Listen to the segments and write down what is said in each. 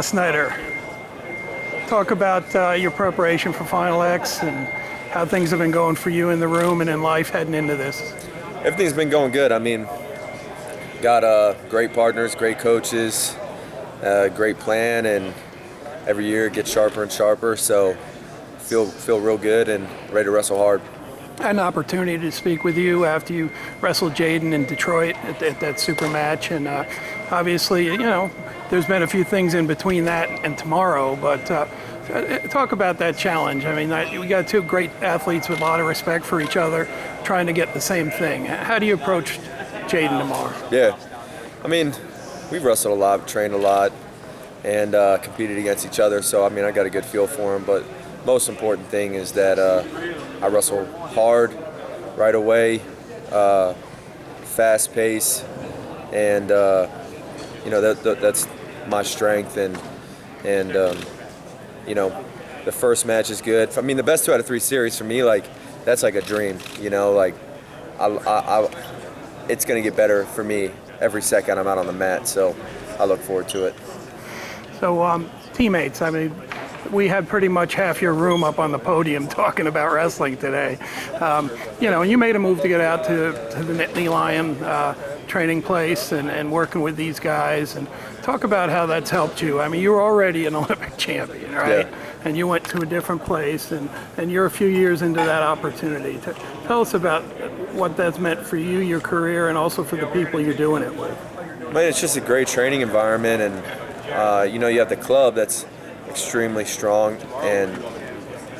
Snyder, talk about your preparation for Final X and how things have been going for you in the room and in life heading into this. Everything's been going good. I mean, got great partners, great coaches, great plan, and every year it gets sharper and sharper. So feel real good and ready to wrestle hard. I had an opportunity to speak with you after you wrestled Jaden in Detroit at that super match, and obviously, you know, there's been a few things in between that and tomorrow, but talk about that challenge. I mean, we got two great athletes with a lot of respect for each other trying to get the same thing. How do you approach Jaden tomorrow? Yeah, I mean, we've wrestled a lot, trained a lot, and competed against each other, so I mean, I got a good feel for him, but most important thing is that I wrestle hard right away, fast pace, and you know, that's my strength, and you know, the first match is good. I mean, the best 2 out of 3 series for me, like, that's like a dream, you know, like it's gonna get better for me every second I'm out on the mat, so I look forward to it. So teammates, I mean, we had pretty much half your room up on the podium talking about wrestling today. You know, and you made a move to get out to the Nittany Lion training place and working with these guys, and talk about how that's helped you. I mean, you were already an Olympic champion, right? Yeah. And you went to a different place, and you're a few years into that opportunity. Tell us about what that's meant for you, your career, and also for the people you're doing it with. Man, it's just a great training environment, and you know, you have the club that's extremely strong and,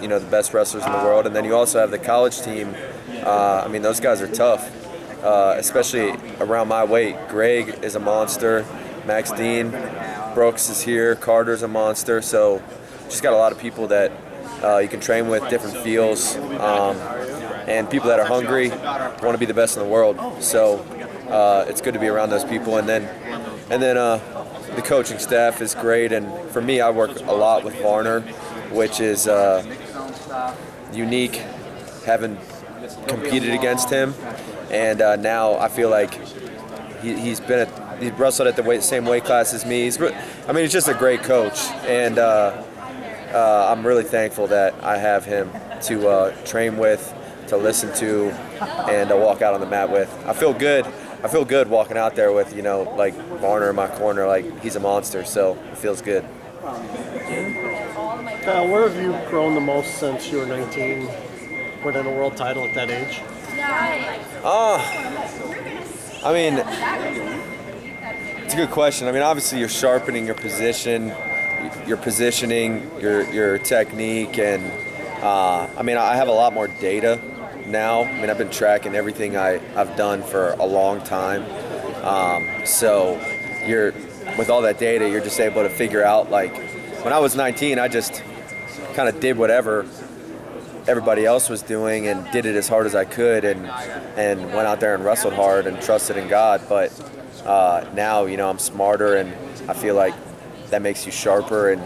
you know, the best wrestlers in the world, and then you also have the college team. I mean, those guys are tough, especially around my weight. Greg is a monster, Max Dean, Brooks is here, Carter's a monster, so just got a lot of people that you can train with, different feels, and people that are hungry, want to be the best in the world, so it's good to be around those people. And then the coaching staff is great, and for me, I work a lot with Varner, which is unique, having competed against him, and now I feel like he's wrestled at the same weight class as me. He's just a great coach, and I'm really thankful that I have him to train with, to listen to, and to walk out on the mat with. I feel good walking out there with, you know, like Varner in my corner. Like, he's a monster, so it feels good. Kyle, where have you grown the most since you were 19, winning a world title at that age? I mean, it's a good question. I mean, obviously you're sharpening your position, your positioning, your technique, and I mean, I have a lot more data now. I mean, I've been tracking everything I've done for a long time. So with all that data, you're just able to figure out, like, when I was 19, I just kind of did whatever everybody else was doing and did it as hard as I could, and went out there and wrestled hard and trusted in God. But now, you know, I'm smarter, and I feel like that makes you sharper, and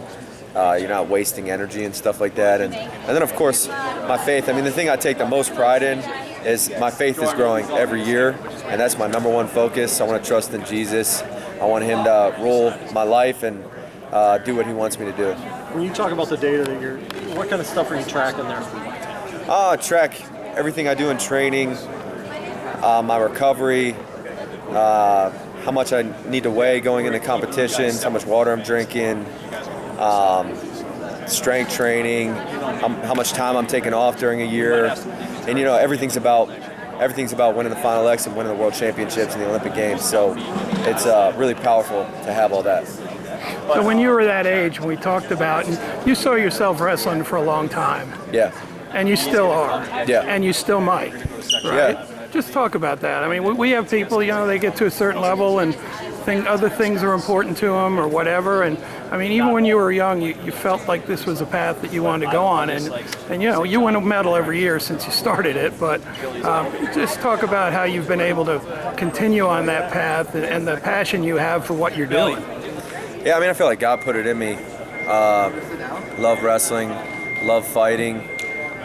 you're not wasting energy and stuff like that. And then, of course, my faith. I mean, the thing I take the most pride in is my faith is growing every year, and that's my number one focus. I want to trust in Jesus. I want him to rule my life and do what he wants me to do. When you talk about the data that what kind of stuff are you tracking there? I track everything I do in training, my recovery, how much I need to weigh going into competitions, how much water I'm drinking, strength training, how much time I'm taking off during a year, and, you know, everything's about winning the Final X and winning the World Championships and the Olympic Games. So it's really powerful to have all that. So when you were that age, we talked about, and you saw yourself wrestling for a long time. Yeah. And you still are. Yeah. And you still might, right? Yeah. Just talk about that. I mean, we have people, you know, they get to a certain level and other things are important to them or whatever. And I mean, even when you were young, you felt like this was a path that you wanted to go on. And you know, you win a medal every year since you started it. But just talk about how you've been able to continue on that path and the passion you have for what you're doing. Yeah, I mean, I feel like God put it in me. Love wrestling, love fighting,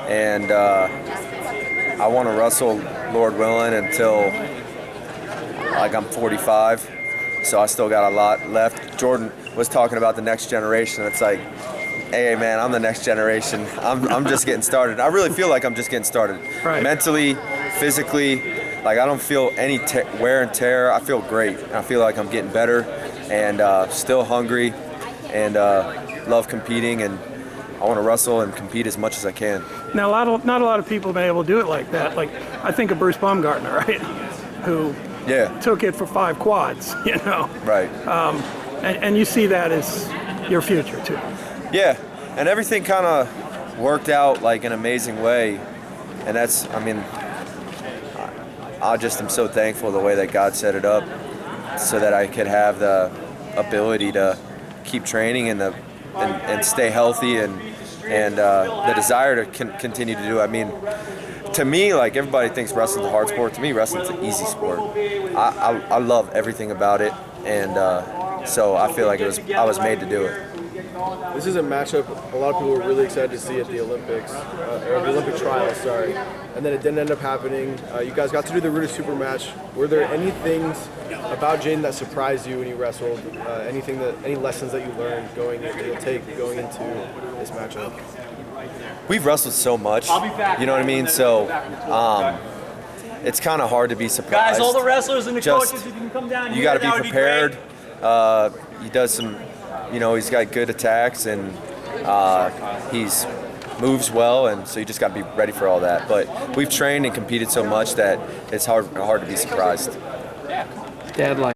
and I want to wrestle, Lord willing, until like I'm 45. So I still got a lot left. Jordan was talking about the next generation. It's like, hey man, I'm the next generation. I'm just getting started. I really feel like I'm just getting started. Right. Mentally, physically, like I don't feel any wear and tear. I feel great. I feel like I'm getting better and still hungry and love competing, and I want to wrestle and compete as much as I can. Now, not a lot of people have been able to do it like that. Like, I think of Bruce Baumgartner, right? Who took it for 5 quads, you know? Right. And you see that as your future, too. Yeah, and everything kind of worked out like an amazing way. And that's, I mean, I just am so thankful the way that God set it up so that I could have the ability to keep training and stay healthy and the desire to continue to do it. I mean, to me, like everybody thinks wrestling's a hard sport. To me, wrestling's an easy sport. I love everything about it, and so I feel like I was made to do it. This is a matchup a lot of people were really excited to see at the Olympics, or the Olympic trials, sorry. And then it didn't end up happening. You guys got to do the Ruda Super match. Were there any things about Jaden that surprised you when you wrestled? Any lessons that you learned going into this matchup? We've wrestled so much, you know what I mean? So it's kind of hard to be surprised. Guys, all the wrestlers and the Just, coaches, if you can come down here, you got to that be would prepared. great. He does some, you know, he's got good attacks and he's moves well, and so you just got to be ready for all that. But we've trained and competed so much that it's hard to be surprised. Dad, like.